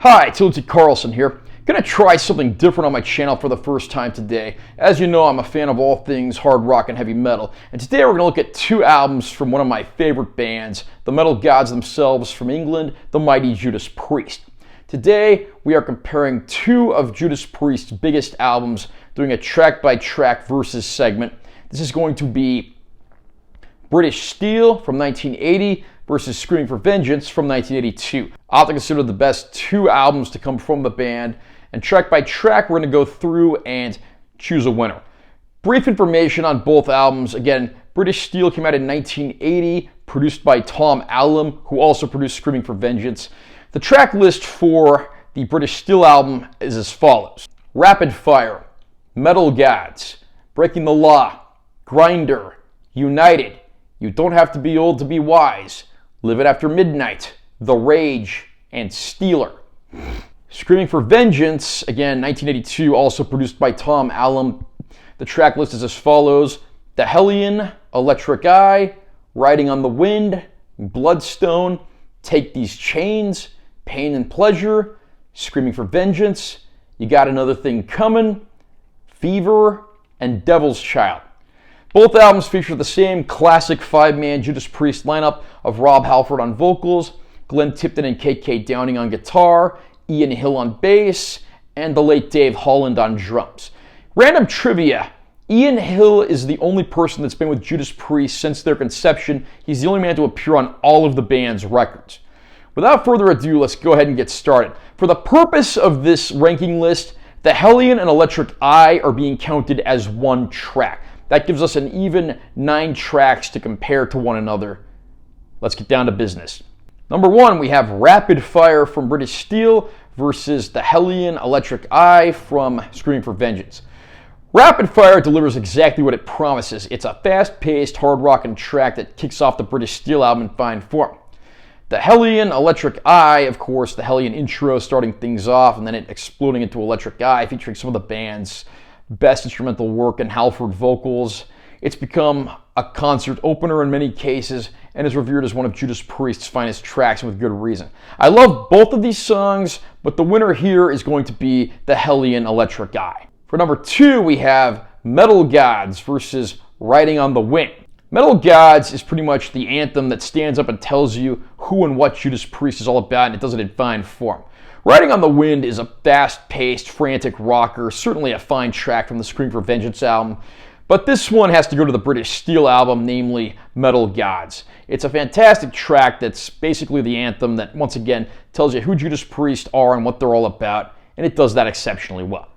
Hi, Tilty Carlson here. Gonna try something different on my channel for the first time today. As you know, I'm a fan of all things hard rock and heavy metal, and today we're gonna look at two albums from one of my favorite bands, the metal gods themselves from England, the mighty Judas Priest. Today, we are comparing two of Judas Priest's biggest albums, doing a track-by-track versus segment. This is going to be British Steel from 1980 versus Screaming for Vengeance from 1982. I have to consider the best two albums to come from the band, and track by track we're going to go through and choose a winner. Brief information on both albums. Again, British Steel came out in 1980, produced by Tom Allen, who also produced Screaming for Vengeance. The track list for the British Steel album is as follows: Rapid Fire, Metal Gods, Breaking the Law, Grinder, United, You Don't Have to Be Old to Be Wise, Live It After Midnight, The Rage, and Stealer. Screaming for Vengeance, again, 1982, also produced by Tom Allen. The track list is as follows: The Hellion, Electric Eye, Riding on the Wind, Bloodstone, Take These Chains, Pain and Pleasure, Screaming for Vengeance, You Got Another Thing Coming, Fever, and Devil's Child. Both albums feature the same classic five-man Judas Priest lineup of Rob Halford on vocals, Glenn Tipton and KK Downing on guitar, Ian Hill on bass, and the late Dave Holland on drums. Random trivia: Ian Hill is the only person that's been with Judas Priest since their conception. He's the only man to appear on all of the band's records. Without further ado, let's go ahead and get started. For the purpose of this ranking list, The Hellion and Electric Eye are being counted as one track. That gives us an even 9 tracks to compare to one another. Let's get down to business. Number 1, we have Rapid Fire from British Steel versus The Hellion, Electric Eye from Screaming for Vengeance. Rapid Fire delivers exactly what it promises. It's a fast-paced, hard-rocking track that kicks off the British Steel album in fine form. The Hellion, Electric Eye, of course, the Hellion intro starting things off and then it exploding into Electric Eye, featuring some of the band's best instrumental work and Halford vocals. It's become a concert opener in many cases and is revered as one of Judas Priest's finest tracks, and with good reason. I love both of these songs, but the winner here is going to be The Hellion, Electric Eye. For number 2, we have Metal Gods versus Riding on the Wind. Metal Gods is pretty much the anthem that stands up and tells you who and what Judas Priest is all about, and it does it in fine form. Riding on the Wind is a fast-paced, frantic rocker, certainly a fine track from the Scream for Vengeance album, but this one has to go to the British Steel album, namely Metal Gods. It's a fantastic track that's basically the anthem that, once again, tells you who Judas Priest are and what they're all about, and it does that exceptionally well.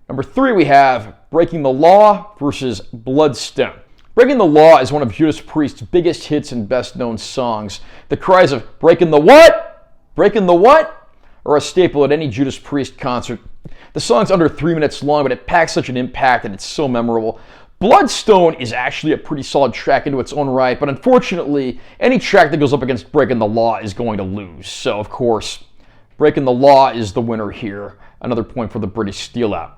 Number 3, we have Breaking the Law versus Bloodstone. Breaking the Law is one of Judas Priest's biggest hits and best-known songs. The cries of "Breaking the what? Breaking the what?" are a staple at any Judas Priest concert. The song's under 3 minutes long, but it packs such an impact and it's so memorable. Bloodstone is actually a pretty solid track into its own right, but unfortunately, any track that goes up against Breaking the Law is going to lose. So, of course, Breaking the Law is the winner here. Another point for the British Steel album.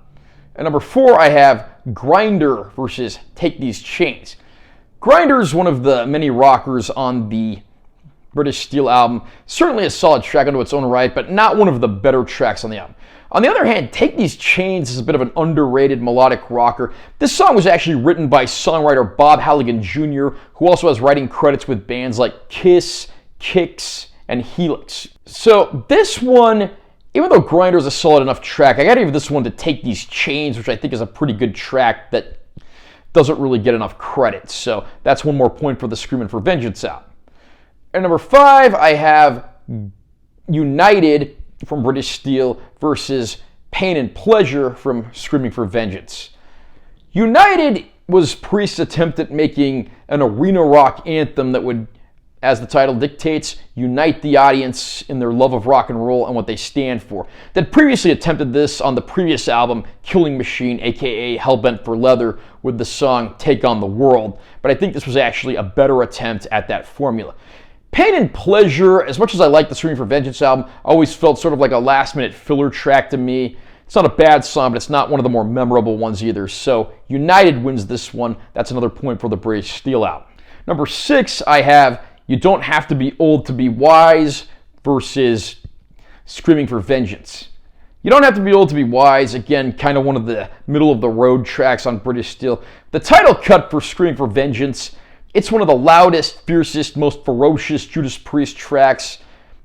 At number 4, I have Grinder versus Take These Chains. Grinder is one of the many rockers on the British Steel album. Certainly a solid track unto its own right, but not one of the better tracks on the album. On the other hand, Take These Chains is a bit of an underrated melodic rocker. This song was actually written by songwriter Bob Halligan Jr., who also has writing credits with bands like Kiss, Kix, and Helix. So this one, even though Grinder is a solid enough track, I gotta give this one to Take These Chains, which I think is a pretty good track that doesn't really get enough credit. So that's one more point for the Screaming for Vengeance album. At number 5, I have United from British Steel versus Pain and Pleasure from Screaming for Vengeance. United was Priest's attempt at making an arena rock anthem that would, as the title dictates, unite the audience in their love of rock and roll and what they stand for. They'd previously attempted this on the previous album, Killing Machine, aka Hellbent for Leather, with the song Take on the World, but I think this was actually a better attempt at that formula. Pain and Pleasure, as much as I like the Screaming for Vengeance album, always felt sort of like a last-minute filler track to me. It's not a bad song, but it's not one of the more memorable ones either. So United wins this one. That's another point for the British Steel album. Number 6, I have You Don't Have to Be Old to Be Wise versus Screaming for Vengeance. You don't have to be old to be wise. Again, kind of one of the middle-of-the-road tracks on British Steel. The title cut for Screaming for Vengeance, it's one of the loudest, fiercest, most ferocious Judas Priest tracks.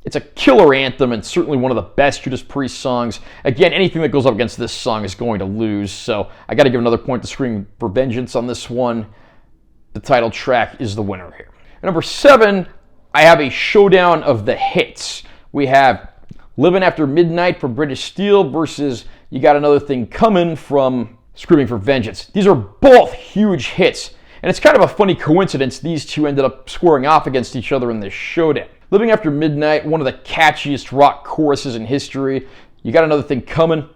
It's a killer anthem and certainly one of the best Judas Priest songs. Again, anything that goes up against this song is going to lose, so I got to give another point to Screaming for Vengeance on this one. The title track is the winner here. At number 7, I have a showdown of the hits. We have Living After Midnight from British Steel versus You Got Another Thing Coming from Screaming for Vengeance. These are both huge hits, and it's kind of a funny coincidence these two ended up squaring off against each other in this showdown. Living After Midnight, one of the catchiest rock choruses in history. You Got Another Thing Coming,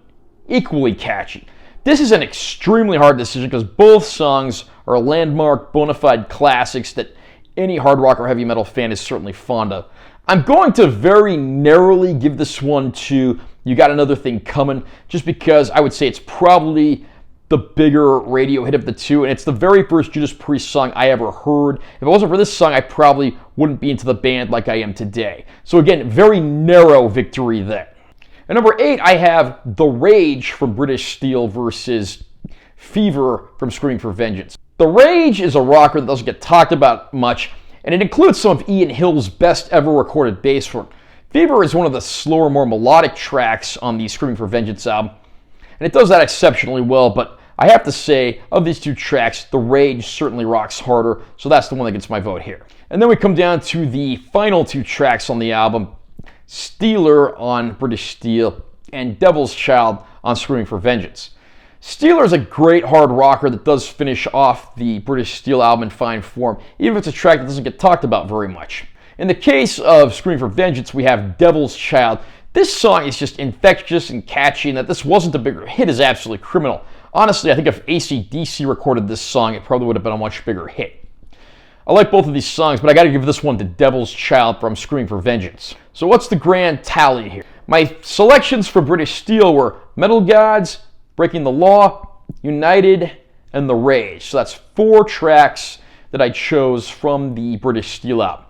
equally catchy. This is an extremely hard decision because both songs are landmark, bona fide classics that any hard rock or heavy metal fan is certainly fond of. I'm going to very narrowly give this one to You Got Another Thing Coming, just because I would say it's probably the bigger radio hit of the two, and it's the very first Judas Priest song I ever heard. If it wasn't for this song, I probably wouldn't be into the band like I am today. So again, very narrow victory there. At number 8, I have The Rage from British Steel versus Fever from Screaming for Vengeance. The Rage is a rocker that doesn't get talked about much, and it includes some of Ian Hill's best ever recorded bass work. Fever is one of the slower, more melodic tracks on the Screaming for Vengeance album, and it does that exceptionally well, but I have to say, of these two tracks, The Rage certainly rocks harder, so that's the one that gets my vote here. And then we come down to the final two tracks on the album, Steeler on British Steel and Devil's Child on Screaming for Vengeance. Steeler is a great hard rocker that does finish off the British Steel album in fine form, even if it's a track that doesn't get talked about very much. In the case of Screaming for Vengeance, we have Devil's Child. This song is just infectious and catchy, and that this wasn't a bigger hit is absolutely criminal. Honestly, I think if AC/DC recorded this song, it probably would have been a much bigger hit. I like both of these songs, but I got to give this one to Devil's Child from Screaming for Vengeance. So what's the grand tally here? My selections for British Steel were Metal Gods, Breaking the Law, United, and The Rage. So that's 4 tracks that I chose from the British Steel album.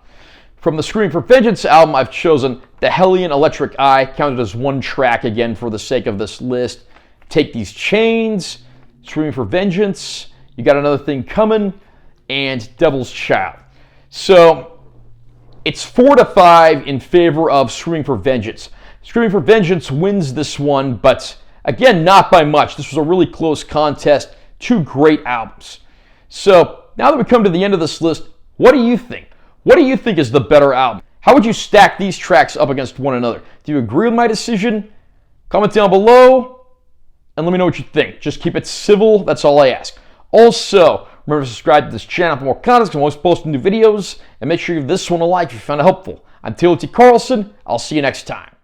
From the Screaming for Vengeance album, I've chosen The Hellion Electric Eye, counted as 1 track again for the sake of this list. Take These Chains, Screaming for Vengeance, You Got Another Thing Coming, and Devil's Child. So it's 4-5 in favor of Screaming for Vengeance. Screaming for Vengeance wins this one, but again, not by much. This was a really close contest. 2 great albums. So now that we come to the end of this list, what do you think? What do you think is the better album? How would you stack these tracks up against one another? Do you agree with my decision? Comment down below and let me know what you think. Just keep it civil. That's all I ask. Also, remember to subscribe to this channel for more content. I'm always posting new videos. And make sure you give this one a like if you found it helpful. I'm Taylor T. Carlson. I'll see you next time.